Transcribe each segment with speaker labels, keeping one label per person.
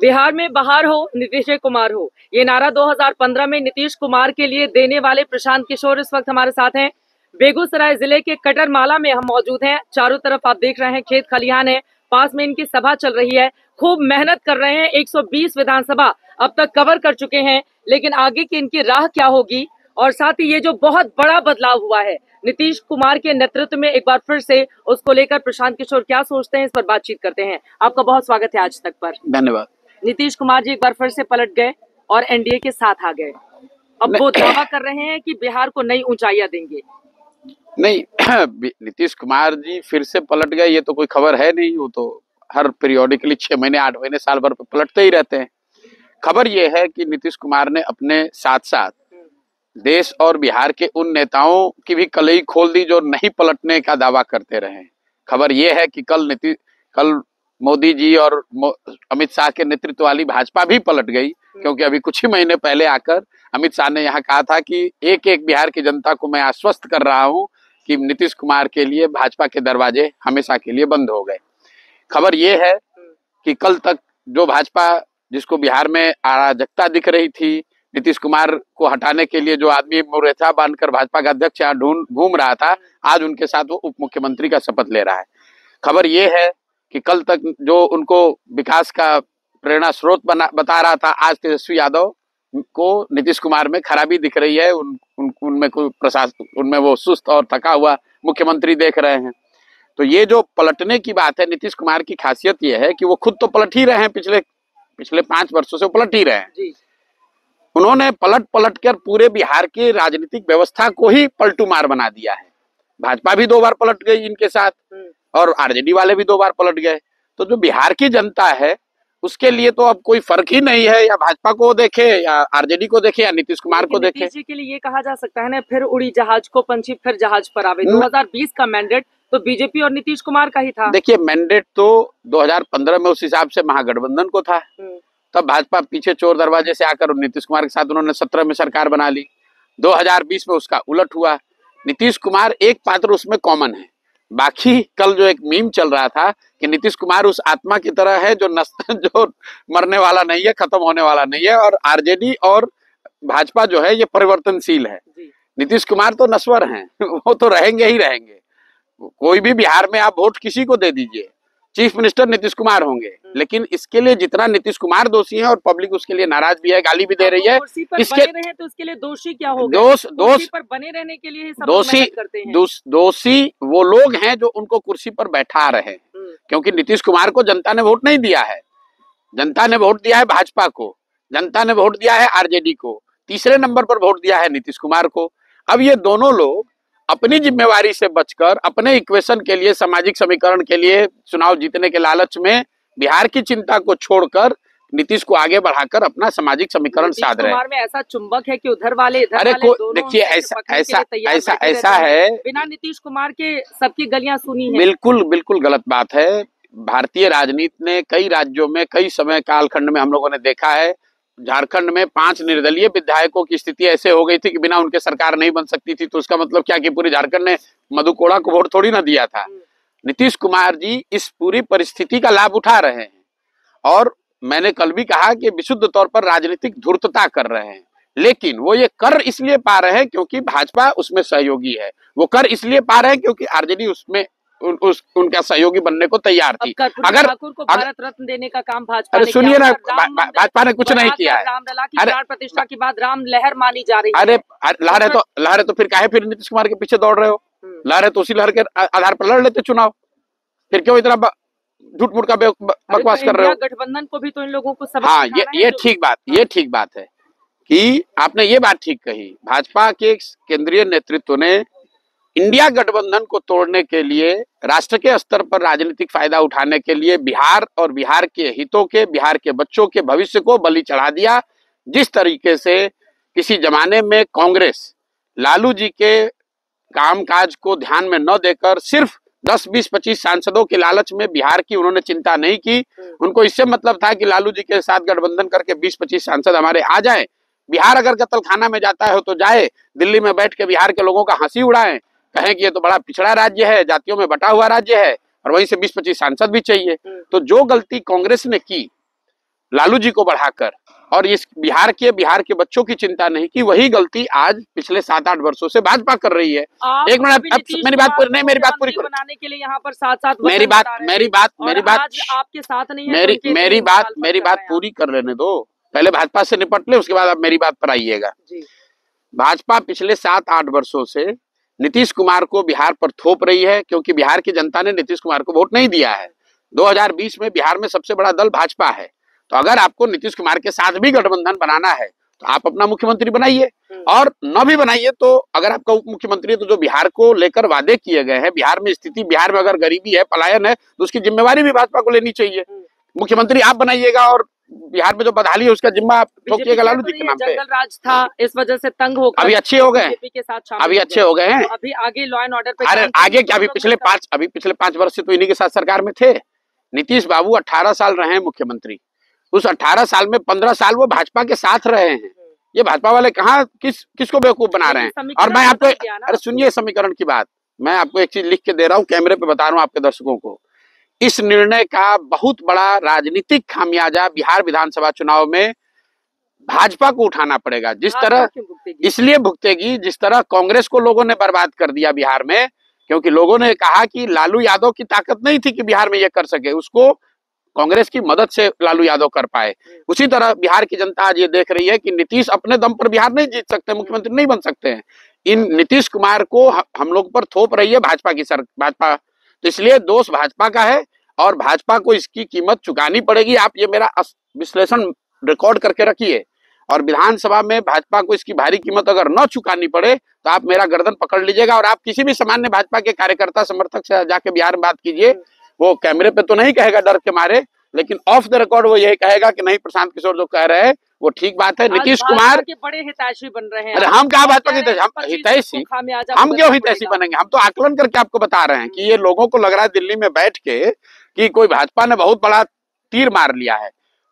Speaker 1: बिहार में बहार हो, नीतीश कुमार हो, ये नारा 2015 में नीतीश कुमार के लिए देने वाले प्रशांत किशोर इस वक्त हमारे साथ हैं। बेगूसराय जिले के कटरमाला में हम मौजूद हैं। चारों तरफ आप देख रहे हैं खेत खलिहान है, पास में इनकी सभा चल रही है। खूब मेहनत कर रहे हैं। 120 विधानसभा अब तक कवर कर चुके हैं, लेकिन आगे की इनकी राह क्या होगी, और साथ ही ये जो बहुत बड़ा बदलाव हुआ है नीतीश कुमार के नेतृत्व में, एक बार फिर से उसको लेकर प्रशांत किशोर क्या सोचते हैं, इस पर बातचीत करते हैं। आपका बहुत स्वागत है आज तक पर।
Speaker 2: धन्यवाद।
Speaker 1: नीतीश कुमार जी एक बार फिर से पलट गए और एनडीए के साथ आ गए। अब वो दावा कर रहे हैं कि बिहार को नई ऊंचाइयां देंगे।
Speaker 2: नहीं, नीतीश कुमार जी फिर से पलट गए ये तो कोई खबर है नहीं। वो तो हर पीरियोडिकली 6 महीने 8 महीने साल भर पलटते ही रहते हैं। खबर ये है कि नीतीश कुमार ने अपने साथ साथ देश और बिहार के उन नेताओं की भी कलई खोल दी जो नहीं पलटने का दावा करते रहे। खबर ये है कि कल मोदी जी और अमित शाह के नेतृत्व वाली भाजपा भी पलट गई, क्योंकि अभी कुछ ही महीने पहले आकर अमित शाह ने यहाँ कहा था कि एक एक बिहार की जनता को मैं आश्वस्त कर रहा हूँ कि नीतीश कुमार के लिए भाजपा के दरवाजे हमेशा के लिए बंद हो गए। खबर ये है कि कल तक जो भाजपा, जिसको बिहार में अराजकता दिख रही थी, नीतीश कुमार को हटाने के लिए जो आदमी मुरेठा बांधकर भाजपा का अध्यक्ष यहाँ घूम रहा था, आज उनके साथ वो उप मुख्यमंत्री का शपथ ले रहा है। खबर ये है कि कल तक जो उनको विकास का प्रेरणा स्रोत बता रहा था, आज तेजस्वी यादव को नीतीश कुमार में खराबी दिख रही है। उनमें कोई प्रशासन, उनमें वो सुस्त और थका हुआ मुख्यमंत्री देख रहे हैं। तो ये जो पलटने की बात है, नीतीश कुमार की खासियत ये है कि वो खुद तो पलट ही रहे हैं, पिछले 5 वर्षों से पलट ही रहे हैं। उन्होंने पलट कर पूरे बिहार की राजनीतिक व्यवस्था को ही पलटू मार बना दिया है। भाजपा भी 2 बार पलट गई इनके साथ, और आरजेडी वाले भी 2 बार पलट गए। तो जो बिहार की जनता है उसके लिए तो अब कोई फर्क ही नहीं है, या भाजपा को देखे या आरजेडी को देखे या नीतीश कुमार को देखे।
Speaker 1: नीतीश जी के लिए ये कहा जा सकता है ना, फिर उड़ी जहाज को पंछी फिर जहाज पर आवे। 2020 का मैंडेट तो बीजेपी और नीतीश कुमार का ही था।
Speaker 2: देखिए, मैंडेट तो 2015 में उस हिसाब से महागठबंधन को था। तब भाजपा पीछे चोर दरवाजे से आकर नीतीश कुमार के साथ उन्होंने 17 में सरकार बना ली। 2020 में उसका उलट हुआ। नीतीश कुमार एक पात्र उसमें कॉमन है। बाकी कल जो एक मीम चल रहा था कि नीतीश कुमार उस आत्मा की तरह है जो जो मरने वाला नहीं है, खत्म होने वाला नहीं है, और आरजेडी और भाजपा जो है ये परिवर्तनशील है। नीतीश कुमार तो नश्वर हैं, वो तो रहेंगे ही रहेंगे। कोई भी बिहार में आप वोट किसी को दे दीजिए, चीफ मिनिस्टर नीतीश कुमार होंगे। लेकिन इसके लिए जितना नीतीश कुमार दोषी है और पब्लिक उसके लिए नाराज भी है, गाली भी दे रही है,
Speaker 1: इसके बने रहे तो उसके लिए दोषी क्या होगा? दोषी पर बने रहने के लिए सब मेहनत करते हैं।
Speaker 2: दोषी वो लोग हैं जो उनको कुर्सी पर बैठा रहे हैं, क्योंकि नीतीश कुमार को जनता ने वोट नहीं दिया है। जनता ने वोट दिया है भाजपा को, जनता ने वोट दिया है आरजेडी को, तीसरे नंबर पर वोट दिया है नीतीश कुमार को। अब ये दोनों लोग अपनी जिम्मेवारी से बचकर अपने इक्वेशन के लिए, सामाजिक समीकरण के लिए, चुनाव जीतने के लालच में बिहार की चिंता को छोड़कर नीतीश को आगे बढ़ाकर अपना सामाजिक समीकरण साध रहे हैं।
Speaker 1: में ऐसा चुंबक है कि उधर वाले इधर
Speaker 2: वाले
Speaker 1: देखिए
Speaker 2: ऐसा है,
Speaker 1: बिना नीतीश कुमार के सबकी गलियां सुनी है।
Speaker 2: बिल्कुल गलत बात है। भारतीय राजनीति ने कई राज्यों में कई समय कालखंड में हम लोगों ने देखा है। झारखंड में 5 निर्दलीय विधायकों की स्थिति ऐसे हो गई थी कि बिना उनके सरकार नहीं बन सकती थी। तो उसका मतलब क्या कि पूरे झारखंड ने मधु कोड़ा को वोट थोड़ी ना दिया था। नीतीश कुमार जी इस पूरी परिस्थिति का लाभ उठा रहे हैं, और मैंने कल भी कहा कि विशुद्ध तौर पर राजनीतिक धूर्तता कर रहे हैं। लेकिन वो ये कर इसलिए पा रहे हैं क्योंकि भाजपा उसमें सहयोगी है। वो कर इसलिए पा रहे हैं क्योंकि आरजेडी उसमें उनका सहयोगी बनने को तैयार थी।
Speaker 1: अगर ठाकुर को भारत रत्न देने का काम भाजपा ने,
Speaker 2: सुनिए ना, भाजपा ने कुछ नहीं किया है।
Speaker 1: रामलला की प्राण प्रतिष्ठा के बाद राम लहर मानी जा रही है।
Speaker 2: अरे लहर है तो फिर काहे फिर नीतीश कुमार के पीछे दौड़ रहे हो? लहर है तो उसी लहर के आधार पर लड़ लेते चुनाव। फिर क्यों इतना झूठ मूठ का बकवास कर रहे हो?
Speaker 1: गठबंधन को भी तो इन लोगों को सबक
Speaker 2: हाँ, ये ठीक बात है कि आपने ये बात ठीक कही। भाजपा के केंद्रीय नेतृत्व ने इंडिया गठबंधन को तोड़ने के लिए, राष्ट्र के स्तर पर राजनीतिक फायदा उठाने के लिए बिहार और बिहार के हितों के, बिहार के बच्चों के भविष्य को बलि चढ़ा दिया। जिस तरीके से किसी जमाने में कांग्रेस लालू जी के कामकाज को ध्यान में न देकर सिर्फ 10, 20, 25 सांसदों के लालच में बिहार की उन्होंने चिंता नहीं की। उनको इससे मतलब था कि लालू जी के साथ गठबंधन करके 20-25 सांसद हमारे आ जाएं। बिहार अगर कत्लखाना में जाता है तो जाए, दिल्ली में बैठ के बिहार के लोगों का हंसी उड़ाएं, कहें कि ये तो बड़ा पिछड़ा राज्य है, जातियों में बटा हुआ राज्य है, और वहीं से 20-25 सांसद भी चाहिए। तो जो गलती कांग्रेस ने की लालू जी को बढ़ाकर और इस बिहार के बच्चों की चिंता नहीं की, वही गलती आज पिछले 7-8 वर्षों से भाजपा कर रही है। एक मिनट, अब मेरी बात पूरी नहीं, मेरी बात पूरी करो।
Speaker 1: बनाने के लिए यहाँ पर साथ-साथ
Speaker 2: मेरी बात
Speaker 1: आपके साथ नहीं है,
Speaker 2: मेरी बात पूरी कर लेने दो। पहले भाजपा से निपट ले, उसके बाद आप मेरी बात पर आइएगा। भाजपा पिछले 7-8 वर्षों से नीतीश कुमार को बिहार पर थोप रही है, क्योंकि बिहार की जनता ने नीतीश कुमार को वोट नहीं दिया है। 2020 में बिहार में सबसे बड़ा दल भाजपा है, तो अगर आपको नीतीश कुमार के साथ भी गठबंधन बनाना है तो आप अपना मुख्यमंत्री बनाइए, और न भी बनाइए तो अगर आपका उप मुख्यमंत्री है तो जो बिहार को लेकर वादे किए गए हैं, बिहार में स्थिति, बिहार में अगर गरीबी है, पलायन है, तो उसकी जिम्मेवारी भी भाजपा को लेनी चाहिए। मुख्यमंत्री आप बनाइएगा और बिहार में जो बदहाली है उसका जिम्मा आप ठोकिएगा लालू जी के नाम पे।
Speaker 1: जंगल राज था, इस वजह से तंग होकर
Speaker 2: अभी अच्छे हो गए,
Speaker 1: के साथ
Speaker 2: अभी अच्छे हो गए हैं।
Speaker 1: अभी आगे लॉ एंड ऑर्डर पे,
Speaker 2: अरे आगे क्या, अभी पिछले 5 वर्ष से तो इन्हीं के साथ सरकार में थे। नीतीश बाबू 18 साल रहे हैं मुख्यमंत्री, उस 18 साल में 15 साल वो भाजपा के साथ रहे हैं। ये भाजपा वाले कहाँ किसको बेवकूफ बना रहे हैं। और मैं आपको, अरे सुनिए समीकरण की बात, मैं आपको एक चीज लिख के दे रहा हूँ, कैमरे पे बता रहा हूँ आपके दर्शकों को। इस निर्णय का बहुत बड़ा राजनीतिक खामियाजा बिहार विधानसभा चुनाव में भाजपा को उठाना पड़ेगा। जिस तरह इसलिए भुगतेगी, जिस तरह कांग्रेस को लोगों ने बर्बाद कर दिया बिहार में, क्योंकि लोगों ने कहा कि लालू यादव की ताकत नहीं थी कि बिहार में ये कर सके, उसको कांग्रेस की मदद से लालू यादव कर पाए। उसी तरह बिहार की जनता आज ये देख रही है कि नीतीश अपने दम पर बिहार नहीं जीत सकते, मुख्यमंत्री नहीं बन सकते हैं। इन नीतीश कुमार को हम लोग पर थोप रही है भाजपा, तो इसलिए दोष भाजपा का है और भाजपा को इसकी कीमत चुकानी पड़ेगी। आप ये मेरा विश्लेषण रिकॉर्ड करके रखिए, और विधानसभा में भाजपा को इसकी भारी कीमत अगर न चुकानी पड़े तो आप मेरा गर्दन पकड़ लीजिएगा। और आप किसी भी सामान्य भाजपा के कार्यकर्ता समर्थक से जाके बिहार में बात कीजिए, वो कैमरे पे तो नहीं कहेगा डर के मारे, लेकिन ऑफ द रिकॉर्ड वो यही कहेगा कि नहीं, प्रशांत किशोर जो कह रहे हैं वो ठीक बात है। नीतीश कुमार
Speaker 1: के बड़े हितैषी बन रहे हैं।
Speaker 2: अरे हम कहा भाजपा के हितैषी, हम क्यों हितैषी बनेंगे? हम तो आकलन करके आपको बता रहे हैं कि ये लोगों को लग रहा है दिल्ली में बैठ के कि कोई भाजपा ने बहुत बड़ा तीर मार लिया है।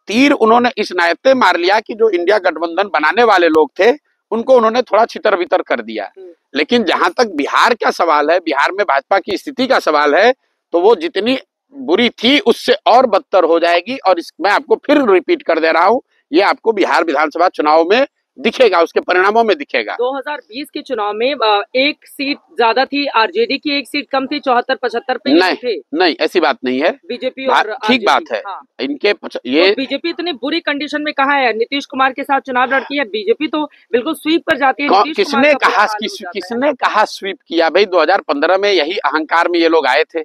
Speaker 2: तीर उन्होंने इस नाते मार लिया कि जो इंडिया गठबंधन बनाने वाले लोग थे उनको उन्होंने थोड़ा छितर बितर कर दिया। लेकिन जहां तक बिहार का सवाल है, बिहार में भाजपा की स्थिति का सवाल है, तो वो जितनी बुरी थी उससे और बदतर हो जाएगी। और मैं आपको फिर रिपीट कर दे रहा हूं, ये आपको बिहार विधानसभा चुनाव में दिखेगा, उसके परिणामों में दिखेगा।
Speaker 1: 2020 के चुनाव में एक सीट ज्यादा थी, आरजेडी की एक सीट कम थी, 74-75 पे थे।
Speaker 2: नहीं, ऐसी बात नहीं है,
Speaker 1: बीजेपी और
Speaker 2: ठीक बात है। हाँ। इनके ये
Speaker 1: तो बीजेपी इतनी बुरी कंडीशन में कहाँ है? नीतीश कुमार के साथ चुनाव लड़ती है बीजेपी, तो बिल्कुल स्वीप कर जाती है।
Speaker 2: किसने कहा स्वीप किया भाई? 2015 में यही अहंकार में ये लोग आए थे।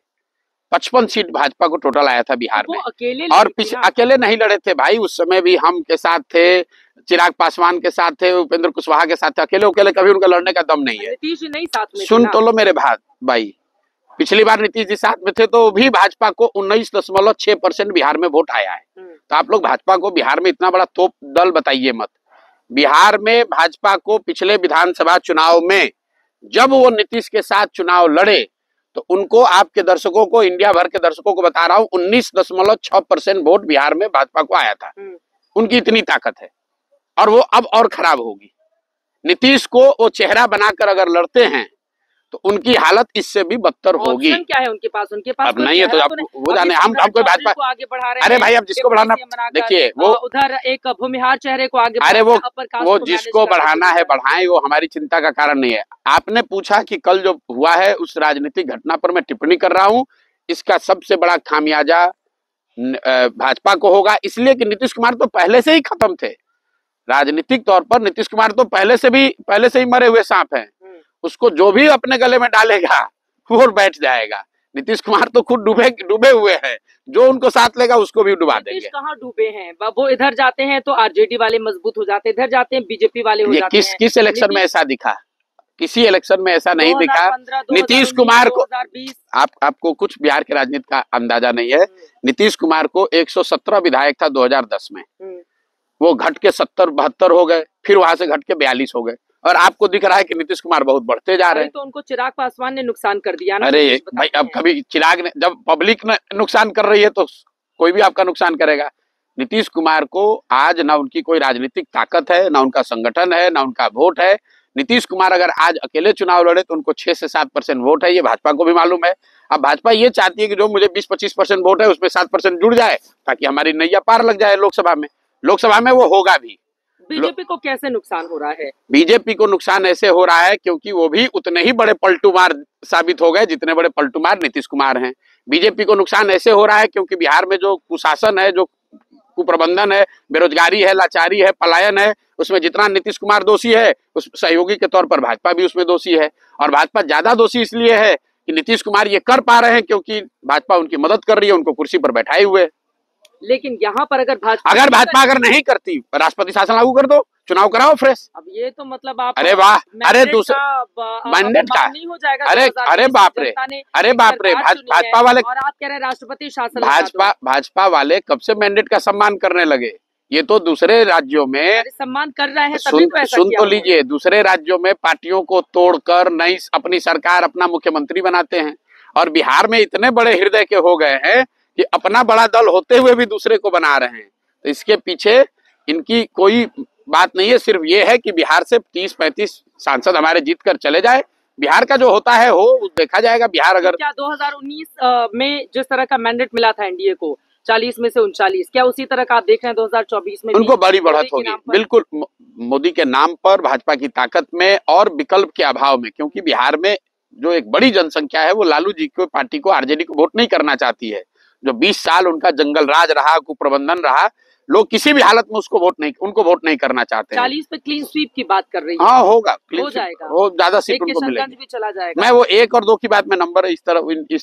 Speaker 2: 55 सीट भाजपा को टोटल आया था बिहार में, और अकेले नहीं लड़े थे भाई। उस समय भी हम के साथ थे, चिराग पासवान के साथ थे, उपेंद्र कुशवाहा के साथ थे। अकेले कभी उनका लड़ने का दम नहीं है।
Speaker 1: नीतीश नहीं साथ में,
Speaker 2: सुन तो लो मेरे भाई, पिछली बार नीतीश जी साथ में थे तो भी भाजपा को 19.6% बिहार में वोट आया है। तो आप लोग भाजपा को बिहार में इतना बड़ा तोप दल बताइए मत। बिहार में भाजपा को पिछले विधानसभा चुनाव में जब वो नीतीश के साथ चुनाव लड़े तो उनको, आपके दर्शकों को, इंडिया भर के दर्शकों को बता रहा हूँ, 19.6% वोट बिहार में भाजपा को आया था। उनकी इतनी ताकत है, और वो अब और खराब होगी। नीतीश को वो चेहरा बनाकर अगर लड़ते हैं तो उनकी हालत इससे भी बदतर होगी।
Speaker 1: क्या है उनके पास?
Speaker 2: अब नहीं है तो आप वो जाने, हम कोई भाजपा
Speaker 1: को आगे बढ़ा रहे हैं।
Speaker 2: अरे भाई, अब जिसको बढ़ाना, देखिए वो
Speaker 1: उधर एक भूमिहार चेहरे को आगे,
Speaker 2: अरे वो जिसको बढ़ाना है बढ़ाएं, वो हमारी चिंता का कारण नहीं है। आपने पूछा कि कल जो हुआ है उस राजनीतिक घटना पर मैं टिप्पणी कर रहा हूँ, इसका सबसे बड़ा खामियाजा भाजपा को होगा, इसलिए कि नीतीश कुमार तो पहले से ही खत्म थे राजनीतिक तौर पर। नीतीश कुमार तो पहले से ही मरे हुए सांप हैं। उसको जो भी अपने गले में डालेगा वो बैठ जाएगा। नीतीश कुमार तो खुद डूबे हुए हैं, जो उनको साथ लेगा उसको भी डुबा देंगे।
Speaker 1: नीतीश कहाँ डूबे हैं? वो इधर जाते हैं तो आरजेडी वाले मजबूत हो जाते हैं, इधर जाते हैं बीजेपी वाले हो जाते हैं।
Speaker 2: किस इलेक्शन में ऐसा दिखा? किसी इलेक्शन में ऐसा नहीं दिखा। नीतीश कुमार को, आपको कुछ बिहार के राजनीति का अंदाजा नहीं है। नीतीश कुमार को 117 विधायक था 2010 में, वो घट के 70-72 हो गए, फिर वहां से घट के 42 हो गए, और आपको दिख रहा है कि नीतीश कुमार बहुत बढ़ते जा रहे हैं।
Speaker 1: तो उनको चिराग पासवान ने नुकसान कर दिया ना।
Speaker 2: अरे भाई, अब कभी चिराग ने, जब पब्लिक ने नुकसान कर रही है तो कोई भी आपका नुकसान करेगा। नीतीश कुमार को आज ना उनकी कोई राजनीतिक ताकत है, ना उनका संगठन है, ना उनका वोट है। नीतीश कुमार अगर आज अकेले चुनाव लड़े तो उनको 6 से 7% वोट है, ये भाजपा को भी मालूम है। अब भाजपा ये चाहती है कि जो मुझे 20-25% वोट है उसमें 7% जुड़ जाए ताकि हमारी नैया पार लग जाए लोकसभा में वो होगा भी।
Speaker 1: बीजेपी को कैसे नुकसान हो रहा है?
Speaker 2: बीजेपी को नुकसान ऐसे हो रहा है क्योंकि वो भी उतने ही बड़े पलटूमार साबित हो गए जितने बड़े पलटूमार नीतीश कुमार हैं। बीजेपी को नुकसान ऐसे हो रहा है क्योंकि बिहार में जो कुशासन है, जो कुप्रबंधन है, बेरोजगारी है, लाचारी है, पलायन है, उसमें जितना नीतीश कुमार दोषी है उस सहयोगी के तौर पर भाजपा भी उसमें दोषी है। और भाजपा ज्यादा दोषी इसलिए है कि नीतीश कुमार ये कर पा रहे हैं क्योंकि भाजपा उनकी मदद कर रही है, उनको कुर्सी पर बैठाए हुए।
Speaker 1: लेकिन यहाँ पर अगर भाजपा
Speaker 2: अगर नहीं करती, राष्ट्रपति शासन लागू कर दो, चुनाव कराओ फ्रेश।
Speaker 1: अब ये तो मतलब आप,
Speaker 2: अरे वाह, अरे दूसरा
Speaker 1: मैंडेट का नहीं हो जाएगा।
Speaker 2: अरे बाप रे, भाजपा वाले,
Speaker 1: और आप कह रहे हैं राष्ट्रपति शासन,
Speaker 2: भाजपा वाले कब से मैंडेट का सम्मान करने लगे? ये तो दूसरे राज्यों में
Speaker 1: सम्मान कर रहे हैं।
Speaker 2: सुन तो लीजिए, दूसरे राज्यों में पार्टियों को तोड़कर नई अपनी सरकार, अपना मुख्यमंत्री बनाते हैं, और बिहार में इतने बड़े हृदय के हो गए हैं कि अपना बड़ा दल होते हुए भी दूसरे को बना रहे हैं। तो इसके पीछे इनकी कोई बात नहीं है, सिर्फ ये है कि बिहार से 30-35 सांसद हमारे जीत कर चले जाए, बिहार का जो होता है हो देखा जाएगा। बिहार अगर
Speaker 1: क्या 2019 में जिस तरह का मैंडेट मिला था एनडीए को 40 में से 39, क्या उसी तरह का आप देख रहे हैं 2024 में?
Speaker 2: उनको बड़ी बढ़त होगी बिल्कुल, मोदी के नाम पर, भाजपा की ताकत में और विकल्प के अभाव में। क्योंकि बिहार में जो एक बड़ी जनसंख्या है वो लालू जी को, पार्टी को, आरजेडी को वोट नहीं करना चाहती है। जो 20 साल उनका जंगल राज रहा, कुप्रबंधन रहा, लोग किसी भी हालत में उनको वोट नहीं करना चाहते हैं।
Speaker 1: 40 पे क्लीन स्वीप की बात कर रही है।
Speaker 2: हाँ, होगा,
Speaker 1: हो जाएगा,
Speaker 2: वो ज्यादा सीट उनको मिलेगी।
Speaker 1: भी चला जाएगा।
Speaker 2: मैं वो 1 और 2 की बात में नंबर इस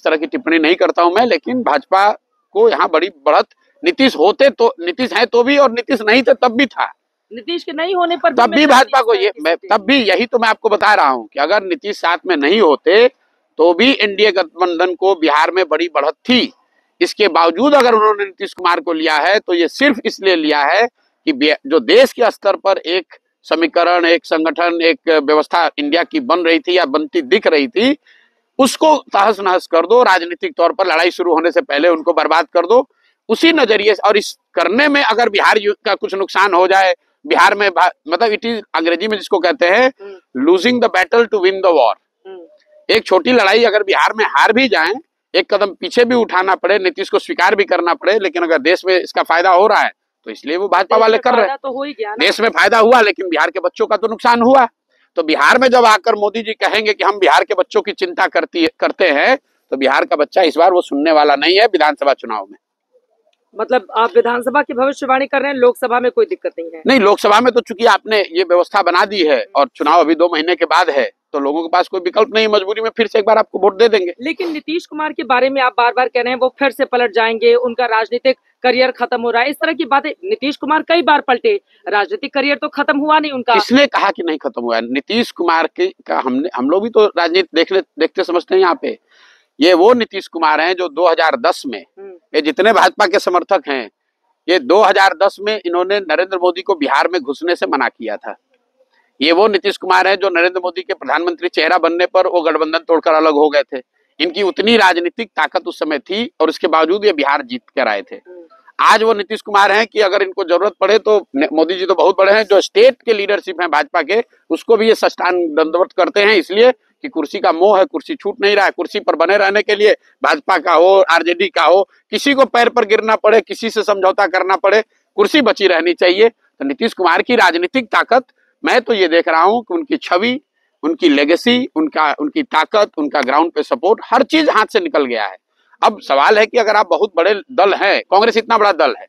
Speaker 2: तरह की टिप्पणी नहीं करता हूं मैं, लेकिन भाजपा को यहाँ बड़ी बढ़त, नीतीश है तो भी, और नीतीश नहीं थे तब भी था।
Speaker 1: नीतीश के नहीं होने पर
Speaker 2: तब भी भाजपा को यही तो मैं आपको बता रहा हूँ कि अगर नीतीश साथ में नहीं होते तो भी एनडीए गठबंधन को बिहार में बड़ी बढ़त थी। इसके बावजूद अगर उन्होंने नीतीश कुमार को लिया है तो ये सिर्फ इसलिए लिया है कि जो देश के स्तर पर एक समीकरण, एक संगठन, एक व्यवस्था इंडिया की बन रही थी या बनती दिख रही थी, उसको तहस नहस कर दो, राजनीतिक तौर पर लड़ाई शुरू होने से पहले उनको बर्बाद कर दो, उसी नजरिए से। और इस करने में अगर बिहार का कुछ नुकसान हो जाए, बिहार में मतलब इट इज, अंग्रेजी में जिसको कहते हैं losing the battle to win the war. एक छोटी लड़ाई अगर बिहार में हार भी जाए, एक कदम पीछे भी उठाना पड़े, नीतीश को स्वीकार भी करना पड़े, लेकिन अगर देश में इसका फायदा हो रहा है तो इसलिए वो भाजपा वाले कर रहे हैं।
Speaker 1: तो हो ही गया ना।
Speaker 2: देश में फायदा हुआ लेकिन बिहार के बच्चों का तो नुकसान हुआ। तो बिहार में जब आकर मोदी जी कहेंगे कि हम बिहार के बच्चों की चिंता करते हैं, तो बिहार का बच्चा इस बार वो सुनने वाला नहीं है विधानसभा चुनाव में।
Speaker 1: मतलब आप विधानसभा की भविष्यवाणी कर रहे हैं, लोकसभा में कोई दिक्कत नहीं है?
Speaker 2: नहीं, लोकसभा में तो चूंकि आपने ये व्यवस्था बना दी है और चुनाव अभी 2 महीने के बाद है, तो लोगों के पास कोई विकल्प नहीं, मजबूरी में फिर से एक बार आपको वोट दे देंगे।
Speaker 1: लेकिन नीतीश कुमार के बारे में आप बार बार कह रहे हैं वो फिर से पलट जाएंगे, उनका राजनीतिक करियर खत्म हो रहा है, इस तरह की बातें। नीतीश कुमार कई बार पलटे, राजनीतिक करियर तो खत्म हुआ नहीं उनका।
Speaker 2: किसने कहा कि नहीं खत्म हुआ है? नीतीश कुमार का हम लोग भी तो राजनीति देखते समझते हैं। यहाँ पे ये वो नीतीश कुमार हैं जो 2010 में, ये जितने भाजपा के समर्थक हैं, ये 2010 में इन्होंने नरेंद्र मोदी को बिहार में घुसने से मना किया था। ये वो नीतीश कुमार हैं जो नरेंद्र मोदी के प्रधानमंत्री चेहरा बनने पर वो गठबंधन तोड़कर अलग हो गए थे। इनकी उतनी राजनीतिक ताकत उस समय थी और उसके बावजूद ये बिहार जीत कर आए थे। आज वो नीतीश कुमार हैं कि अगर इनको जरूरत पड़े तो मोदी जी तो बहुत बड़े हैं, जो स्टेट के लीडरशिप हैं भाजपा के, उसको भी ये साष्टांग दंडवत करते हैं, इसलिए कि कुर्सी का मोह है, कुर्सी छूट नहीं रहा है। कुर्सी पर बने रहने के लिए भाजपा का हो, आरजेडी का हो, किसी को पैर पर गिरना पड़े, किसी से समझौता करना पड़े, कुर्सी बची रहनी चाहिए। तो नीतीश कुमार की राजनीतिक ताकत, मैं तो ये देख रहा हूं कि उनकी छवि, उनकी लेगेसी, उनकी ताकत, उनका ग्राउंड पे सपोर्ट, हर चीज हाथ से निकल गया है। अब सवाल है कि अगर आप बहुत बड़े दल हैं, कांग्रेस इतना बड़ा दल है,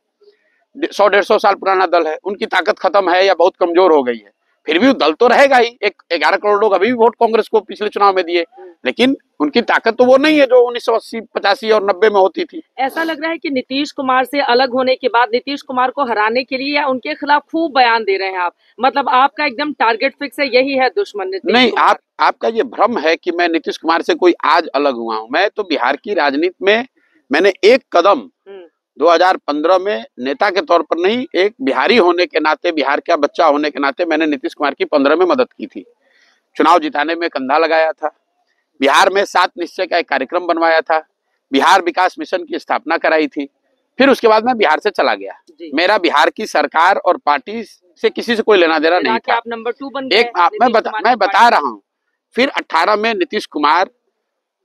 Speaker 2: 100-150 साल पुराना दल है, उनकी ताकत खत्म है या बहुत कमजोर हो गई है, फिर भी दल तो रहेगा ही। 11 करोड़ लोग अभी भी वोट कांग्रेस को पिछले चुनाव में दिए, लेकिन उनकी ताकत तो वो नहीं है जो 1980, 85 और 90 में होती थी।
Speaker 1: ऐसा लग रहा है कि नीतीश कुमार से अलग होने के बाद नीतीश कुमार को हराने के लिए या उनके खिलाफ खूब बयान दे रहे हैं आप, मतलब आपका एकदम टारगेट फिक्स है, यही है दुश्मन नीतीश
Speaker 2: नहीं,
Speaker 1: कुमार।
Speaker 2: आपका ये भ्रम है कि मैं नीतीश कुमार से कोई आज अलग हुआ हूं। मैं तो बिहार की राजनीति में मैंने एक कदम 2015 में नेता के तौर पर नहीं, एक बिहारी होने के नाते, बिहार का बच्चा होने के नाते मैंने नीतीश कुमार की 15 में मदद की थी। चुनाव जिताने में कंधा लगाया था, बिहार में 7 निश्चय का एक कार्यक्रम बनवाया था, बिहार विकास मिशन की स्थापना कराई थी। फिर उसके बाद मैं बिहार से चला गया। मेरा बिहार की सरकार और पार्टी से किसी से कोई लेना देना नहीं था।
Speaker 1: आप नंबर 2 बन गए।
Speaker 2: मैं बता रहा हूँ। फिर 18 में नीतीश कुमार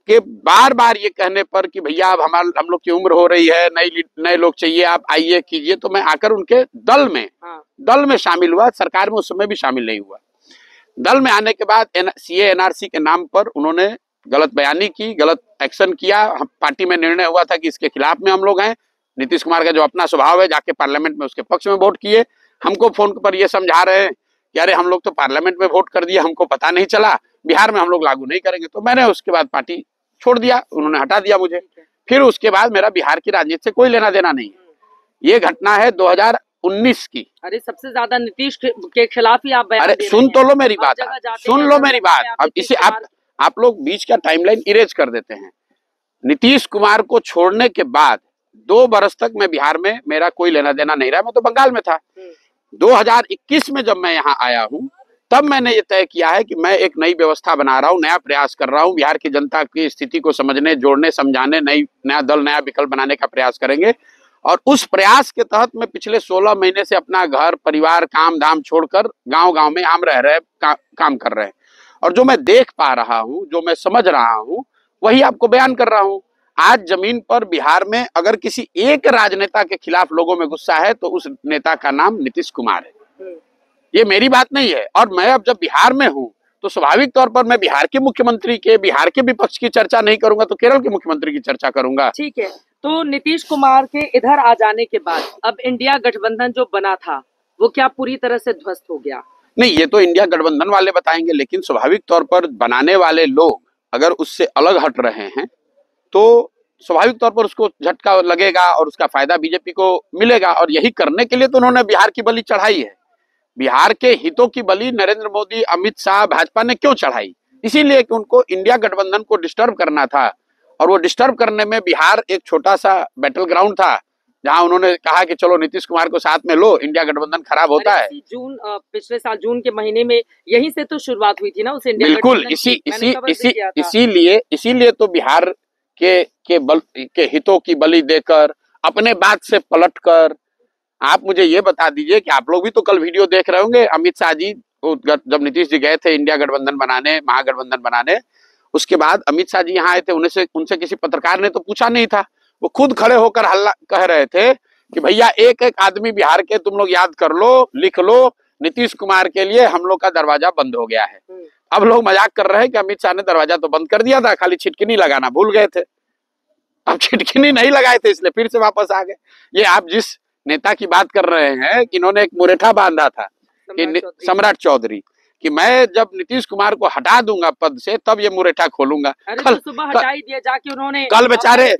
Speaker 2: के बार बार ये कहने पर कि भैया अब हम लोग की उम्र हो रही है, नए लोग चाहिए, आप आइए कीजिए, तो मैं आकर उनके दल में शामिल हुआ। सरकार में उस समय भी शामिल नहीं हुआ। दल में आने के बाद सीए एनआरसी के नाम पर उन्होंने गलत बयानी की, गलत एक्शन किया। पार्टी में निर्णय हुआ था कि इसके खिलाफ में हम लोग हैं। नीतीश कुमार का जो अपना स्वभाव है, जाके पार्लियामेंट में उसके पक्ष में वोट किए। हमको फोन पर ये समझा रहे हैं कि अरे हम लोग तो पार्लियामेंट में वोट कर दिया, हमको पता नहीं चला, बिहार में हम लोग लागू नहीं करेंगे। तो मैंने उसके बाद पार्टी छोड़ दिया, उन्होंने हटा दिया मुझे। फिर उसके बाद मेरा बिहार की राजनीति से कोई लेना देना नहीं है। ये घटना है 2019 की।
Speaker 1: अरे सबसे ज्यादा नीतीश के खिलाफ ही आप बयान दे रहे हैं।
Speaker 2: सुन तो लो मेरी बात, सुन लो मेरी बात। अब इसे आप लोग बीच का टाइमलाइन इरेज कर देते हैं। नीतीश कुमार को छोड़ने के बाद 2 बरस तक मैं बिहार में, मेरा कोई लेना देना नहीं रहा, मैं तो बंगाल में था। 2021 में जब मैं यहाँ आया हूँ, तब मैंने ये तय किया है कि मैं एक नई व्यवस्था बना रहा हूँ, नया प्रयास कर रहा हूँ। बिहार की जनता की स्थिति को समझने, जोड़ने, समझाने, नया दल, नया विकल्प बनाने का प्रयास करेंगे। और उस प्रयास के तहत मैं पिछले 16 महीने से अपना घर परिवार काम धाम छोड़कर गांव-गांव में हम रह रहे काम कर रहे हैं। और जो मैं देख पा रहा हूँ, जो मैं समझ रहा हूँ, वही आपको बयान कर रहा हूँ। आज जमीन पर बिहार में अगर किसी एक राजनेता के खिलाफ लोगों में गुस्सा है तो उस नेता का नाम नीतीश कुमार है। ये मेरी बात नहीं है। और मैं अब जब बिहार में हूँ तो स्वाभाविक तौर पर मैं बिहार के मुख्यमंत्री के, बिहार के विपक्ष की चर्चा नहीं करूंगा तो केरल के मुख्यमंत्री की चर्चा करूंगा।
Speaker 1: ठीक है, तो नीतीश कुमार के इधर आ जाने के बाद अब इंडिया गठबंधन जो बना था वो क्या पूरी तरह से ध्वस्त हो गया?
Speaker 2: नहीं, ये तो इंडिया गठबंधन वाले बताएंगे, लेकिन स्वाभाविक तौर पर बनाने वाले लोग अगर उससे अलग हट रहे हैं तो स्वाभाविक तौर पर उसको झटका लगेगा और उसका फायदा बीजेपी को मिलेगा। और यही करने के लिए तो उन्होंने बिहार की बलि चढ़ाई है। बिहार के हितों की बलि नरेंद्र मोदी, अमित शाह, भाजपा ने क्यों चढ़ाई? इसीलिए कि उनको इंडिया गठबंधन को डिस्टर्ब करना था। और वो डिस्टर्ब करने में बिहार एक छोटा सा बैटल ग्राउंड था, जहां उन्होंने कहा कि चलो नीतीश कुमार को साथ में लो, इंडिया गठबंधन खराब होता है।
Speaker 1: पिछले साल जून के महीने में यहीं से तो शुरुआत हुई थी ना उस इंडिया
Speaker 2: बिल्कुल, इसीलिए तो बिहार के हितों की बलि देकर, अपने बात से पलटकर, आप मुझे ये बता दीजिए कि आप लोग भी तो कल वीडियो देख रहे होंगे, अमित शाह जी जब नीतीश जी गए थे इंडिया गठबंधन बनाने, महागठबंधन बनाने, उसके बाद अमित शाह जी यहाँ आए थे, उनसे किसी पत्रकार ने तो पूछा नहीं था। वो खुद खड़े होकर हल्ला कह रहे थे कि भैया एक एक आदमी बिहार के तुम लोग याद कर लो, लिख लो, नीतीश कुमार के लिए हम लोग का दरवाजा बंद हो गया है। अब लोग मजाक कर रहे हैं कि अमित शाह ने दरवाजा तो बंद कर दिया था, खाली छिटकिनी लगाना भूल गए थे। अब छिटकिनी नहीं लगाए थे इसलिए फिर से वापस आ गए। ये आप जिस नेता की बात कर रहे हैं कि इन्होंने एक मुरेठा बांधा था कि सम्राट चौधरी, कि मैं जब नीतीश कुमार को हटा दूंगा पद से तब ये मुरेठा खोलूंगा।
Speaker 1: कल सुबह हटा ही दिया जाके उन्होंने,
Speaker 2: कल बेचारे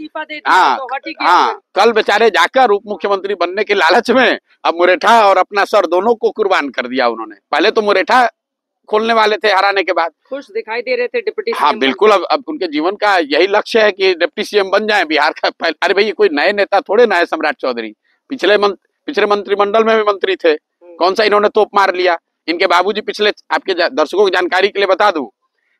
Speaker 2: कल बेचारे जाकर उप मुख्यमंत्री बनने के लालच में अब मुरेठा और अपना सर दोनों को कुर्बान कर दिया उन्होंने। पहले तो मुरेठा खोलने वाले थे हराने के बाद,
Speaker 1: खुश दिखाई दे रहे थे डिप्टी सीएम।
Speaker 2: हाँ बिल्कुल, अब उनके जीवन का यही लक्ष्य है कि डिप्टी सीएम बन जाए बिहार का। अरे भाई कोई नए नेता थोड़े ना है सम्राट चौधरी, पिछले मंत्रिमंडल में भी मंत्री थे, कौन सा इन्होंने तोप मार लिया। इनके बाबूजी पिछले, आपके दर्शकों की जानकारी के लिए बता दूं,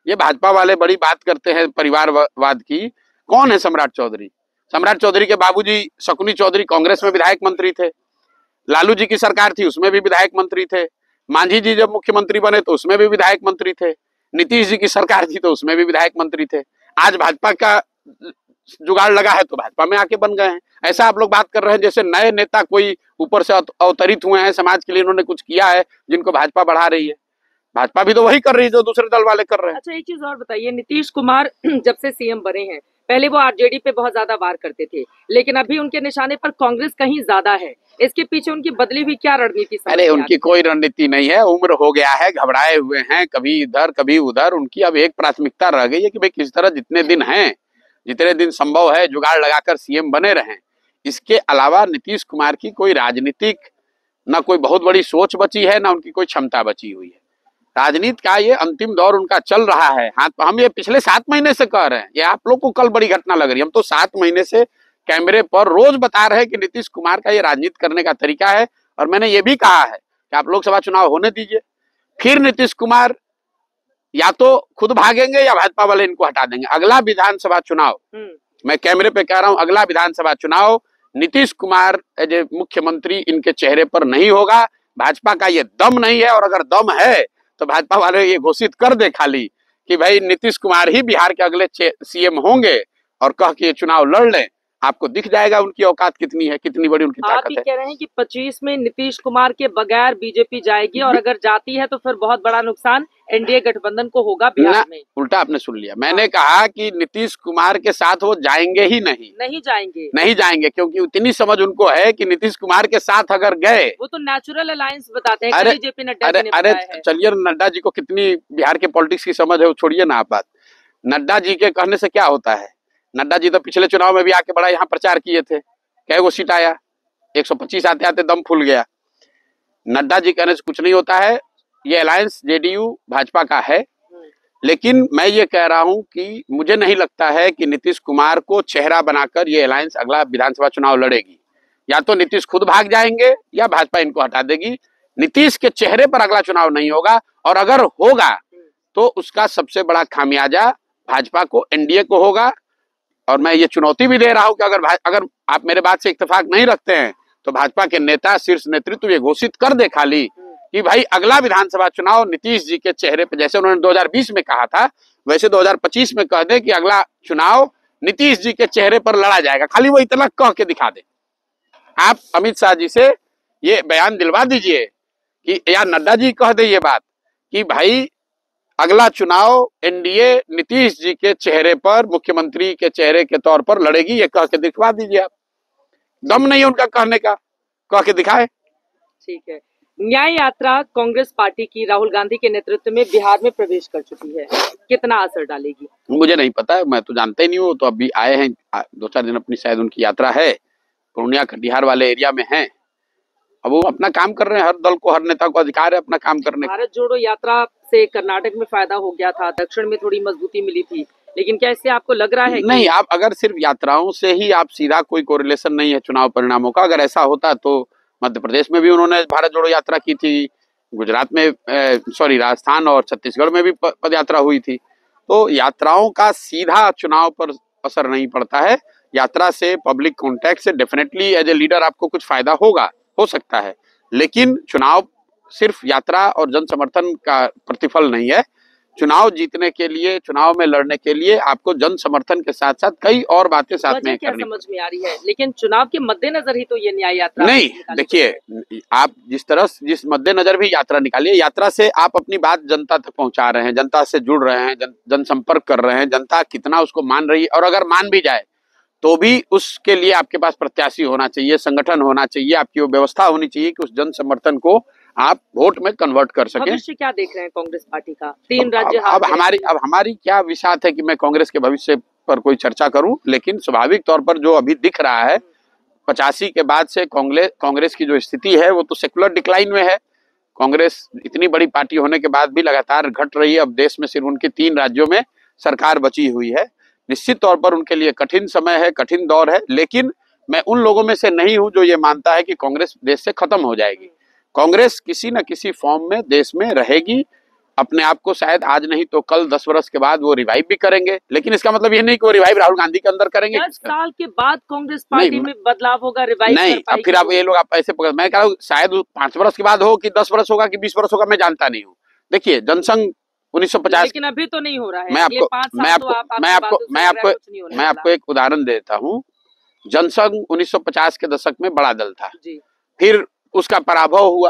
Speaker 2: ये भाजपा वाले बड़ी बात करते हैं परिवारवाद की। कौन है सम्राट चौधरी? सम्राट चौधरी के बाबूजी शकुनी चौधरी कांग्रेस में विधायक मंत्री थे, लालू जी की सरकार थी उसमें भी विधायक मंत्री थे, मांझी जी जब मुख्यमंत्री बने तो उसमें भी विधायक मंत्री थे, नीतीश जी की सरकार थी तो उसमें भी विधायक मंत्री थे। आज भाजपा का जुगाड़ लगा है तो भाजपा में आके बन गए हैं। ऐसा आप लोग बात कर रहे हैं जैसे नए नेता कोई ऊपर से अवतरित हुए हैं, समाज के लिए इन्होंने कुछ किया है जिनको भाजपा बढ़ा रही है। भाजपा भी तो वही कर रही है जो दूसरे दल वाले कर रहे हैं।
Speaker 1: अच्छा, एक चीज और बताइए, नीतीश कुमार जब से सीएम बने हैं, पहले वो आरजेडी पे बहुत ज्यादा वार करते थे, लेकिन अभी उनके निशाने पर कांग्रेस कहीं ज्यादा है। इसके पीछे उनकी बदली हुई क्या रणनीति?
Speaker 2: अरे उनकी कोई रणनीति नहीं है, उम्र हो गया है, घबराए हुए हैं, कभी इधर कभी उधर। उनकी अब एक प्राथमिकता रह गई है कि भाई किस तरह जितने दिन संभव है जुगाड़ लगाकर सीएम बने रहें। इसके अलावा नीतीश कुमार की कोई राजनीतिक ना कोई बहुत बड़ी सोच बची है, ना उनकी कोई क्षमता बची हुई है। राजनीति का ये अंतिम दौर उनका चल रहा है। हाँ, हम ये पिछले 7 महीने से कह रहे हैं, ये आप लोग को कल बड़ी घटना लग रही है। हम तो 7 महीने से कैमरे पर रोज बता रहे हैं कि नीतीश कुमार का ये राजनीति करने का तरीका है। और मैंने ये भी कहा है कि आप लोकसभा चुनाव होने दीजिए, फिर नीतीश कुमार या तो खुद भागेंगे या भाजपा वाले इनको हटा देंगे। अगला विधानसभा चुनाव, मैं कैमरे पे कह रहा हूं, अगला विधानसभा चुनाव नीतीश कुमार एज ए मुख्यमंत्री इनके चेहरे पर नहीं होगा। भाजपा का ये दम नहीं है, और अगर दम है तो भाजपा वाले ये घोषित कर दे खाली कि भाई नीतीश कुमार ही बिहार के अगले सीएम होंगे और कह के ये चुनाव लड़ लें, आपको दिख जाएगा उनकी औकात कितनी है, कितनी बड़ी उनकी
Speaker 1: आप
Speaker 2: ताकत
Speaker 1: ही
Speaker 2: है।
Speaker 1: कह रहे हैं कि 25 में नीतीश कुमार के बगैर बीजेपी जाएगी और अगर जाती है तो फिर बहुत बड़ा नुकसान एनडीए गठबंधन को होगा बिहार में।
Speaker 2: उल्टा आपने सुन लिया, मैंने कहा कि नीतीश कुमार के साथ वो जाएंगे ही
Speaker 1: नहीं जाएंगे,
Speaker 2: नहीं जाएंगे, क्योंकि उतनी समझ उनको है कि नीतीश कुमार के साथ अगर गए,
Speaker 1: वो तो नेचुरल अलायंस बताते हैं।
Speaker 2: अरे
Speaker 1: जेपी नड्डा जी ने
Speaker 2: अरे
Speaker 1: बताया है।
Speaker 2: चलिए, नड्डा जी को कितनी बिहार के पॉलिटिक्स की समझ है, वो छोड़िए ना आप बात। नड्डा जी के कहने से क्या होता है? नड्डा जी तो पिछले चुनाव में भी आके बड़ा यहाँ प्रचार किए थे, क्या वो सीट आया? 125 आते आते दम फूल गया। नड्डा जी कहने से कुछ नहीं होता है। ये अलायंस जेडीयू भाजपा का है, लेकिन मैं ये कह रहा हूं कि मुझे नहीं लगता है कि नीतीश कुमार को चेहरा बनाकर ये अलायंस अगला विधानसभा चुनाव लड़ेगी। या तो नीतीश खुद भाग जाएंगे या भाजपा इनको हटा देगी। नीतीश के चेहरे पर अगला चुनाव नहीं होगा, और अगर होगा तो उसका सबसे बड़ा खामियाजा भाजपा को, एनडीए को होगा। और मैं ये चुनौती भी दे रहा हूं कि अगर आप मेरे बात से इत्तेफाक नहीं रखते हैं तो भाजपा के नेता, शीर्ष नेतृत्व ये घोषित कर दे खाली कि भाई अगला विधानसभा चुनाव नीतीश जी के चेहरे पे, जैसे उन्होंने 2020 में कहा था वैसे 2025 में कह दे कि अगला चुनाव नीतीश जी के चेहरे पर लड़ा जाएगा। खाली वो इतना कह के दिखा दे। आप अमित शाह जी से ये बयान दिलवा दीजिए कि या नड्डा जी कह दे ये बात कि भाई अगला चुनाव एनडीए नीतीश जी के चेहरे पर, मुख्यमंत्री के चेहरे के तौर पर लड़ेगी, ये कह के दिखवा दीजिए आप। दम नहीं है उनका कहने का, कह के दिखाए।
Speaker 1: ठीक है। न्याय यात्रा कांग्रेस पार्टी की राहुल गांधी के नेतृत्व में बिहार में प्रवेश कर चुकी है, कितना असर डालेगी?
Speaker 2: मुझे नहीं पता है, मैं तो जानते ही नहीं हूँ। तो अभी आए हैं 2-4 दिन, अपनी शायद उनकी यात्रा है, पूर्णिया कटिहार वाले एरिया में है। अब वो अपना काम कर रहे हैं। हर दल को, हर नेता को अधिकार है अपना काम करने का।
Speaker 1: भारत जोड़ो यात्रा से कर्नाटक में फायदा हो गया था, दक्षिण में थोड़ी मजबूती मिली थी, लेकिन क्या इससे आपको लग रहा है कि...
Speaker 2: नहीं, आप अगर सिर्फ यात्राओं से ही आप सीधा, कोई कोरिलेशन नहीं है चुनाव परिणामों का। अगर ऐसा होता तो मध्य प्रदेश में भी उन्होंने भारत जोड़ो यात्रा की थी, गुजरात में राजस्थान और छत्तीसगढ़ में भी पद यात्रा हुई थी। तो यात्राओं का सीधा चुनाव पर असर नहीं पड़ता है। यात्रा से, पब्लिक कॉन्टैक्ट से डेफिनेटली एज ए लीडर आपको कुछ फायदा होगा, हो सकता है, लेकिन चुनाव सिर्फ यात्रा और जन समर्थन का प्रतिफल नहीं है। चुनाव जीतने के लिए, चुनाव में लड़ने के लिए आपको जन समर्थन के साथ साथ कई और बातें साथ में करनी
Speaker 1: समझ में आ रही है। लेकिन चुनाव के मद्देनजर ही तो ये न्याय यात्रा
Speaker 2: नहीं। देखिए, आप जिस मद्देनजर भी यात्रा निकालिए, यात्रा से आप अपनी बात जनता तक पहुंचा रहे हैं, जनता से जुड़ रहे हैं, जनसंपर्क कर रहे हैं। जनता कितना उसको मान रही है, और अगर मान भी जाए तो भी उसके लिए आपके पास प्रत्याशी होना चाहिए, संगठन होना चाहिए, आपकी वो व्यवस्था होनी चाहिए कि उस जन समर्थन को आप वोट में कन्वर्ट कर सकें।
Speaker 1: भविष्य क्या देख रहे हैं कांग्रेस पार्टी का? 3 राज्य
Speaker 2: अब हमारी क्या विषाद है कि मैं कांग्रेस के भविष्य पर कोई चर्चा करूं, लेकिन स्वाभाविक तौर पर जो अभी दिख रहा है, 85 के बाद से कांग्रेस की जो स्थिति है वो तो सेकुलर डिक्लाइन में है। कांग्रेस इतनी बड़ी पार्टी होने के बाद भी लगातार घट रही है। अब देश में सिर्फ उनकी 3 राज्यों में सरकार बची हुई है। निश्चित तौर पर उनके लिए कठिन समय है, कठिन दौर है, लेकिन मैं उन लोगों में से नहीं हूं जो ये मानता है कि कांग्रेस देश से खत्म हो जाएगी। कांग्रेस किसी न किसी फॉर्म में देश में रहेगी। अपने आप को शायद आज नहीं तो कल, 10 वर्ष के बाद वो रिवाइव भी करेंगे, लेकिन इसका मतलब ये नहीं कि वो रिवाइव राहुल गांधी के अंदर करेंगे।
Speaker 1: 10 साल के बाद कांग्रेस पार्टी में बदलाव होगा, रिवाइव
Speaker 2: नहीं। अब फिर आप ये लोग आप ऐसे पकड़, मैं कह रहा हूँ शायद 5 वर्ष के बाद हो कि 10 वर्ष होगा कि 20 वर्ष होगा, मैं जानता नहीं हूँ। देखिए, जनसंघ 1950,
Speaker 1: लेकिन अभी तो नहीं हो रहा है।
Speaker 2: मैं आपको एक उदाहरण देता हूँ। जनसंघ 1950 के दशक में बड़ा दल था, फिर उसका पराभव हुआ,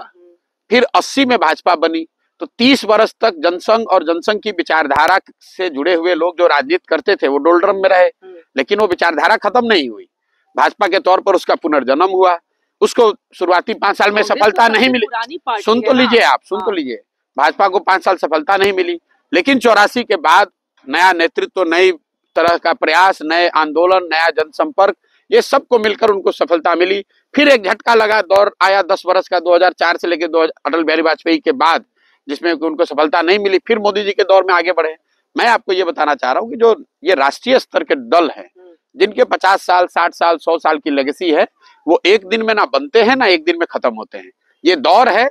Speaker 2: फिर 80 में भाजपा बनी। तो 30 वर्ष तक जनसंघ और जनसंघ की विचारधारा से जुड़े हुए लोग जो राजनीति करते थे वो डोलड्रम में रहे, लेकिन वो विचारधारा खत्म नहीं हुई। भाजपा के तौर पर उसका पुनर्जन्म हुआ। उसको शुरुआती 5 साल में सफलता नहीं मिली। सुन तो लीजिए आप, सुन तो लीजिए। भाजपा को 5 साल सफलता नहीं मिली, लेकिन 84 के बाद नया नेतृत्व, नई तरह का प्रयास, नए आंदोलन, नया जनसंपर्क, ये सबको मिलकर उनको सफलता मिली। फिर एक झटका लगा, दौर आया 10 वर्ष का, 2004 से लेकर अटल बिहारी वाजपेयी के बाद, जिसमें उनको सफलता नहीं मिली। फिर मोदी जी के दौर में आगे बढ़े। मैं आपको ये बताना चाह रहा हूँ कि जो ये राष्ट्रीय स्तर के दल हैं, जिनके 50 साल, 60 साल, 100 साल की लेगेसी है, वो एक दिन में ना बनते हैं ना एक दिन में खत्म होते हैं। ये दौर है,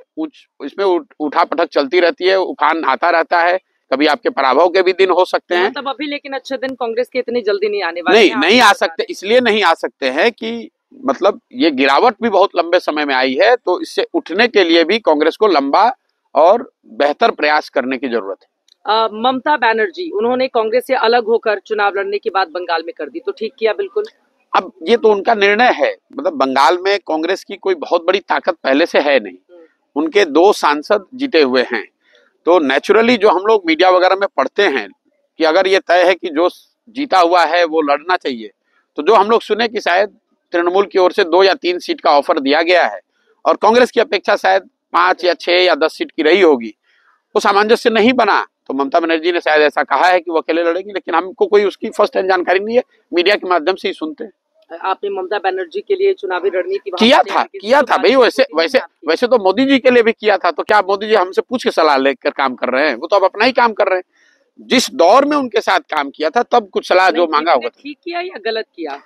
Speaker 2: इसमें उठा पटक चलती रहती है, उफान आता रहता है। कभी आपके पराभव के भी दिन हो सकते हैं।
Speaker 1: मतलब अभी लेकिन अच्छे दिन कांग्रेस के इतनी जल्दी नहीं आने वाले।
Speaker 2: नहीं आ सकते। इसलिए नहीं आ सकते हैं कि मतलब ये गिरावट भी बहुत लंबे समय में आई है, तो इससे उठने के लिए भी कांग्रेस को लंबा और बेहतर प्रयास करने की जरूरत है।
Speaker 1: ममता बनर्जी उन्होंने कांग्रेस से अलग होकर चुनाव लड़ने की बात बंगाल में कर दी, तो ठीक किया बिल्कुल।
Speaker 2: अब ये तो उनका निर्णय है, मतलब बंगाल में कांग्रेस की कोई बहुत बड़ी ताकत पहले से है नहीं, उनके 2 सांसद जीते हुए हैं, तो नेचुरली जो हम लोग मीडिया वगैरह में पढ़ते हैं कि अगर ये तय है कि जो जीता हुआ है वो लड़ना चाहिए, तो जो हम लोग सुने कि शायद तृणमूल की ओर से 2 या 3 सीट का ऑफर दिया गया है और कांग्रेस की अपेक्षा शायद 5 या 6 या 10 सीट की रही होगी, वो सामंजस्य नहीं बना, तो ममता बनर्जी ने शायद ऐसा कहा है कि वो अकेले लड़ेंगी, लेकिन हमको कोई उसकी फर्स्ट हैंड जानकारी नहीं है, मीडिया के माध्यम से ही सुनते हैं।
Speaker 1: आपने ममता बनर्जी के लिए चुनावी रणनीति
Speaker 2: किया था भाई, वैसे तो मोदी जी के लिए भी किया था, तो क्या मोदी जी हमसे पूछ के सलाह लेकर काम कर रहे हैं? वो तो अब अपना ही काम कर रहे हैं। जिस दौर में उनके साथ काम किया था तब कुछ सलाह जो मांगा होगा।
Speaker 1: ठीक किया या गलत किया?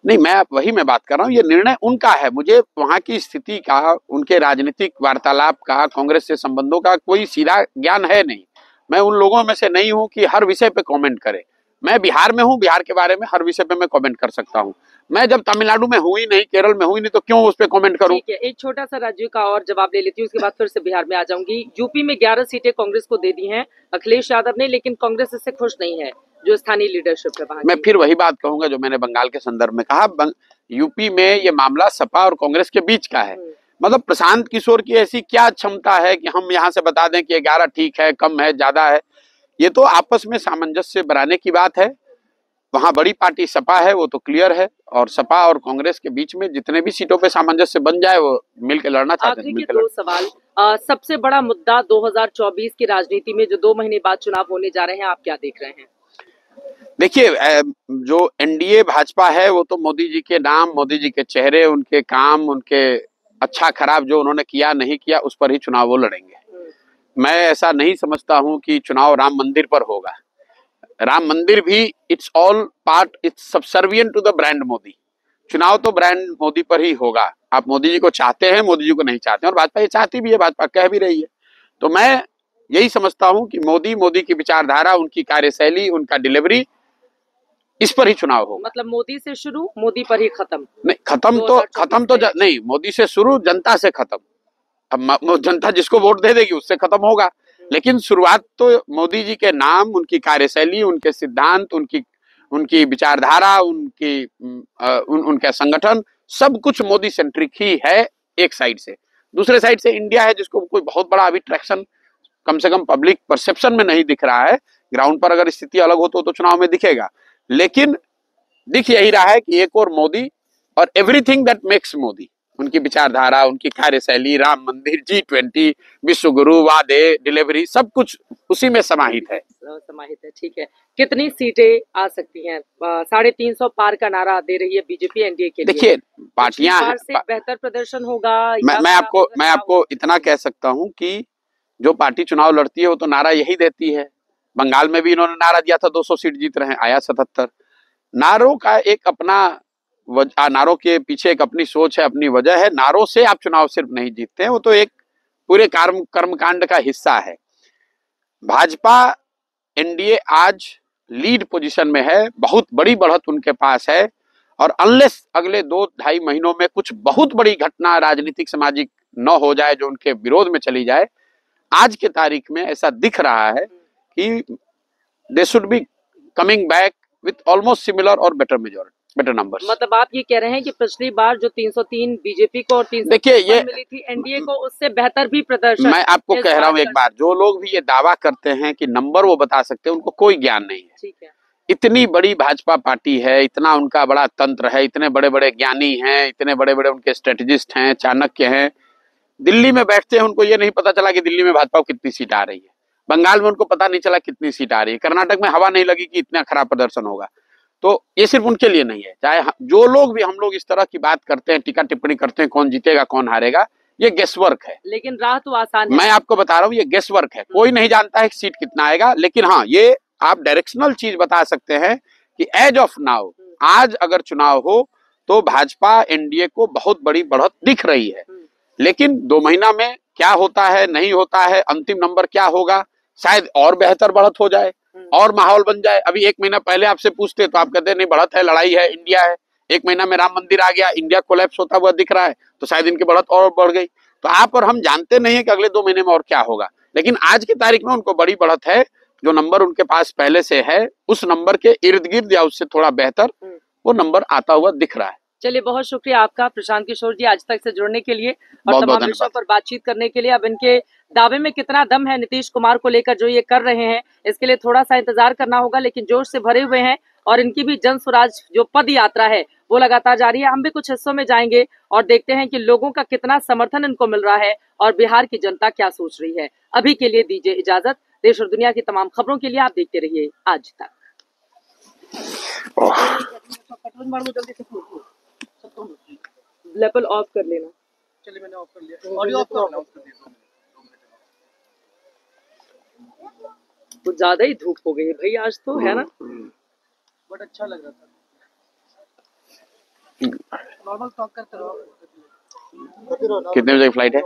Speaker 2: नहीं, मैं बात कर रहा हूँ, ये निर्णय उनका है। मुझे वहां की स्थिति का, उनके राजनीतिक वार्तालाप का, कांग्रेस से संबंधों का कोई सीधा ज्ञान है नहीं। मैं उन लोगों में से नहीं हूं कि हर विषय पे कमेंट करे। मैं बिहार में हूं, बिहार के बारे में हर विषय पे मैं कमेंट कर सकता हूं। मैं जब तमिलनाडु में हुई नहीं, केरल में हुई नहीं, तो क्यों उस पर कमेंट करूं?
Speaker 1: ठीक है, एक छोटा सा राज्य का और जवाब ले लेती हूँ, उसके बाद फिर से बिहार में आ जाऊंगी। यूपी में 11 सीटें कांग्रेस को दे दी हैं अखिलेश यादव ने, लेकिन कांग्रेस इससे खुश नहीं है, जो स्थानीय लीडरशिप है वहां।
Speaker 2: मैं फिर वही बात कहूंगा जो मैंने बंगाल के संदर्भ में कहा, यूपी में ये मामला सपा और कांग्रेस के बीच का है। मतलब प्रशांत किशोर की ऐसी क्या क्षमता है कि हम यहाँ से बता दें कि 11 ठीक है, कम है, ज्यादा है? ये तो आपस में सामंजस्य बनाने की बात है। वहां बड़ी पार्टी सपा है, वो तो क्लियर है, और सपा और कांग्रेस के बीच में जितने भी सीटों पे सामंजस्य बन जाए वो मिलकर लड़ना चाहते हैं।
Speaker 1: आखिरी के 2 सवाल। सबसे बड़ा मुद्दा 2024 की राजनीति में जो 2 महीने बाद चुनाव होने जा रहे हैं, आप क्या देख रहे हैं?
Speaker 2: देखिए, जो एनडीए भाजपा है वो तो मोदी जी के नाम, मोदी जी के चेहरे, उनके काम, उनके अच्छा खराब जो उन्होंने किया नहीं किया, उस पर ही चुनाव वो लड़ेंगे। मैं ऐसा नहीं समझता हूं कि चुनाव राम मंदिर पर होगा। राम मंदिर भी it's all part, it's subservient to the brand Modi. चुनाव तो ब्रांड मोदी पर ही होगा। आप मोदी जी को चाहते हैं, मोदी जी को नहीं चाहते हैं, और भाजपा ये चाहती भी है, भाजपा कह भी रही है। तो मैं यही समझता हूं कि मोदी की विचारधारा, उनकी कार्यशैली, उनका डिलीवरी, इस पर ही चुनाव होगा।
Speaker 1: मतलब मोदी से शुरू, मोदी पर ही खत्म?
Speaker 2: नहीं, खत्म तो नहीं, मोदी से शुरू, जनता से खत्म। अब जनता जिसको वोट दे देगी उससे खत्म होगा, लेकिन शुरुआत तो मोदी जी के नाम, उनकी कार्यशैली, उनके सिद्धांत, उनकी विचारधारा, उनका संगठन, सब कुछ मोदी सेंट्रिक ही है एक साइड से। दूसरे साइड से इंडिया है, जिसको कोई बहुत बड़ा अभी ट्रैक्शन कम से कम पब्लिक परसेप्शन में नहीं दिख रहा है। ग्राउंड पर अगर स्थिति अलग हो तो चुनाव में दिखेगा, लेकिन दिख यही रहा है कि एक और मोदी, और एवरीथिंग दैट मेक्स मोदी, उनकी विचारधारा, उनकी कार्यशैली, राम मंदिर, G20, विश्व गुरु, वादे, डिलीवरी, सब कुछ उसी में समाहित है।
Speaker 1: ठीक है, कितनी सीटें आ सकती हैं? 350 पार का नारा दे रही है बीजेपी एनडीए के लिए।
Speaker 2: देखिए, पार्टियां
Speaker 1: से बेहतर प्रदर्शन होगा।
Speaker 2: मैं आपको इतना कह सकता हूं कि जो पार्टी चुनाव लड़ती है वो तो नारा यही देती है। बंगाल में भी इन्होंने नारा दिया था 200 सीट जीत रहे हैं, आया 77। नारों का एक अपना नारों के पीछे एक अपनी सोच है, अपनी वजह है। नारों से आप चुनाव सिर्फ नहीं जीतते हैं, वो तो एक पूरे कर्मकांड का हिस्सा है। भाजपा एनडीए आज लीड पोजीशन में है, बहुत बड़ी बढ़त उनके पास है, और अनलेस अगले 2-2.5 महीनों में कुछ बहुत बड़ी घटना राजनीतिक सामाजिक न हो जाए जो उनके विरोध में चली जाए, आज के तारीख में ऐसा दिख रहा है कि they should be coming back with almost similar और बेटर नंबर्स।
Speaker 1: मतलब आप ये कह रहे हैं कि पिछली बार जो 303 बीजेपी को और 300
Speaker 2: देखिए ये
Speaker 1: मिली थी एनडीए को, उससे बेहतर भी प्रदर्शन।
Speaker 2: मैं आपको कह रहा हूं एक बार, जो लोग भी ये दावा करते हैं कि नंबर वो बता सकते हैं, उनको कोई ज्ञान नहीं है।
Speaker 1: ठीक है,
Speaker 2: इतनी बड़ी भाजपा पार्टी है, इतना उनका बड़ा तंत्र है, इतने बड़े बड़े ज्ञानी हैं, इतने बड़े बड़े उनके स्ट्रेटेजिस्ट हैं, चाणक्य हैं। दिल्ली में बैठते हैं, उनको ये नहीं पता चला कि दिल्ली में भाजपा को कितनी सीट आ रही है। बंगाल में उनको पता नहीं चला कितनी सीट आ रही है। कर्नाटक में हवा नहीं लगी कि इतना खराब प्रदर्शन होगा। तो ये सिर्फ उनके लिए नहीं है, चाहे जो लोग भी, हम लोग इस तरह की बात करते हैं, टीका टिप्पणी करते हैं, कौन जीतेगा कौन हारेगा, ये गेसवर्क है।
Speaker 1: लेकिन राह तो आसान है।
Speaker 2: मैं आपको बता रहा हूँ, ये गेसवर्क है। कोई नहीं जानता है कि सीट कितना आएगा, लेकिन हाँ, ये आप डायरेक्शनल चीज बता सकते हैं कि एज ऑफ नाउ, आज अगर चुनाव हो तो भाजपा एनडीए को बहुत बड़ी बढ़त दिख रही है। लेकिन 2 महीना में क्या होता है, नहीं होता है, अंतिम नंबर क्या होगा, शायद और बेहतर बढ़त हो जाए और माहौल बन जाए। अभी 1 महीना पहले आपसे पूछते तो आप कहते नहीं, बढ़त है, लड़ाई है, इंडिया है। 1 महीना में राम मंदिर आ गया, इंडिया कोलैप्स होता हुआ दिख रहा है, तो शायद इनकी बढ़त और बढ़ गई। तो आप और हम जानते नहीं है कि अगले 2 महीने में और क्या होगा, लेकिन आज की तारीख में उनको बड़ी बढ़त है। जो नंबर उनके पास पहले से है उस नंबर के इर्द गिर्द या उससे थोड़ा बेहतर वो नंबर आता हुआ दिख रहा है।
Speaker 1: चलिए, बहुत शुक्रिया आपका प्रशांत किशोर जी आज तक से जुड़ने के लिए और
Speaker 2: बहुत
Speaker 1: तमाम विषयों पर बातचीत करने के लिए। अब इनके दावे में कितना दम है नीतीश कुमार को लेकर जो ये कर रहे हैं, इसके लिए थोड़ा सा इंतजार करना होगा, लेकिन जोश से भरे हुए हैं और इनकी भी जन स्वराज जो पद यात्रा है वो लगातार जारी है। हम भी कुछ हिस्सों में जाएंगे और देखते हैं कि लोगों का कितना समर्थन इनको मिल रहा है और बिहार की जनता क्या सोच रही है। अभी के लिए दीजिए इजाजत। देश और दुनिया की तमाम खबरों के लिए आप देखते रहिए आज तक। लेवल ऑफ कर लेना।
Speaker 3: चलिए मैंने ऑफ कर लिया, ऑडियो ऑफ कर दिया।
Speaker 1: कुछ ज्यादा ही धूप हो गई है भाई आज तो, है ना?
Speaker 3: बट अच्छा लग रहा था। नॉर्मल टॉक करते रहो।
Speaker 2: कितने बजे की फ्लाइट है?